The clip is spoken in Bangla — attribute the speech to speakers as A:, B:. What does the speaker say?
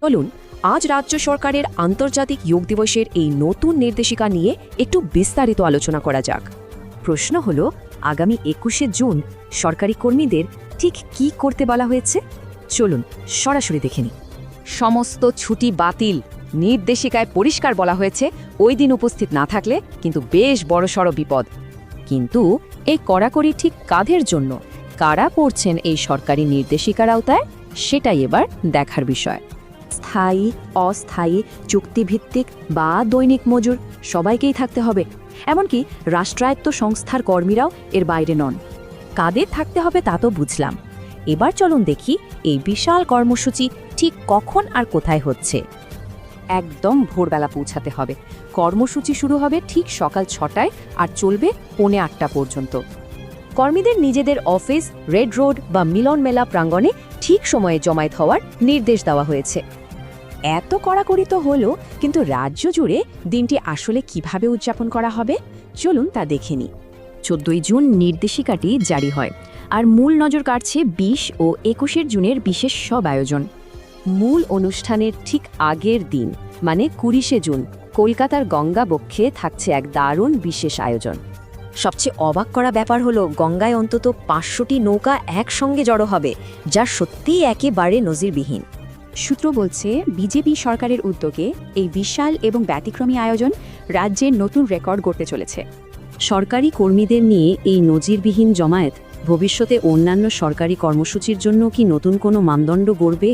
A: চলুন আজ রাজ্য সরকারের আন্তর্জাতিক যোগ দিবসের এই নতুন নির্দেশিকা নিয়ে একটু বিস্তারিত আলোচনা করা যাক। প্রশ্ন হলো, আগামী ২১শে জুন সরকারি কর্মীদের ঠিক কী করতে বলা হয়েছে? চলুন সরাসরি দেখে নিই। সমস্ত ছুটি বাতিল। নির্দেশিকায় পরিষ্কার বলা হয়েছে ওই দিন উপস্থিত না থাকলে কিন্তু বেশ বড়সড় বিপদ। কিন্তু এই কড়াকড়ি ঠিক কাদের জন্য, কারা পড়ছেন এই সরকারি নির্দেশিকার আওতায়, সেটাই এবার দেখার বিষয়। স্থায়ী, অস্থায়ী, চুক্তিভিত্তিক বা দৈনিক মজুর সবাইকেই থাকতে হবে। এমনকি রাষ্ট্রায়ত্ত সংস্থার কর্মীরাও এর বাইরে নন। কাদের থাকতে হবে তা তো বুঝলাম। এবার চলুন দেখি এই বিশাল কর্মসূচি ঠিক কখন আর কোথায় হচ্ছে। একদম ভোরবেলা পৌঁছাতে হবে। কর্মসূচি শুরু হবে ঠিক সকাল ৬টায় আর চলবে পৌনে ৮টা পর্যন্ত। কর্মীদের নিজেদের অফিস, রেড রোড বা মিলন মেলা প্রাঙ্গণে ঠিক সময়ে জমায়েত হওয়ার নির্দেশ দেওয়া হয়েছে। এত কড়াকড়ি তো হলো, কিন্তু রাজ্য জুড়ে দিনটি আসলে কিভাবে উদযাপন করা হবে চলুন তা দেখে নিই। ১৪ই জুন নির্দেশিকাটি জারি হয়, আর মূল নজর কাটছে ২০ ও ২১শে জুনের বিশেষ সব আয়োজন। মূল অনুষ্ঠানের ঠিক আগের দিন মানে ২০শে জুন কলকাতার গঙ্গাবক্ষে থাকছে এক দারুণ বিশেষ আয়োজন। সবচেয়ে অবাক করা ব্যাপার হলো, গঙ্গায় অন্তত ৫০০টি নৌকা একসঙ্গে জড়ো হবে, যা সত্যিই একেবারে নজিরবিহীন। সূত্র বলছে বিজেপি সরকারের উদ্যোগে এই বিশাল এবং ব্যতিক্রমী আয়োজন রাজ্যের নতুন রেকর্ড গড়তে চলেছে। সরকারি কর্মীদের নিয়ে এই নজিরবিহীন জমায়েত ভবিষ্যতে অন্যান্য সরকারি কর্মসূচির জন্য কি নতুন কোনো মানদণ্ড গড়বে?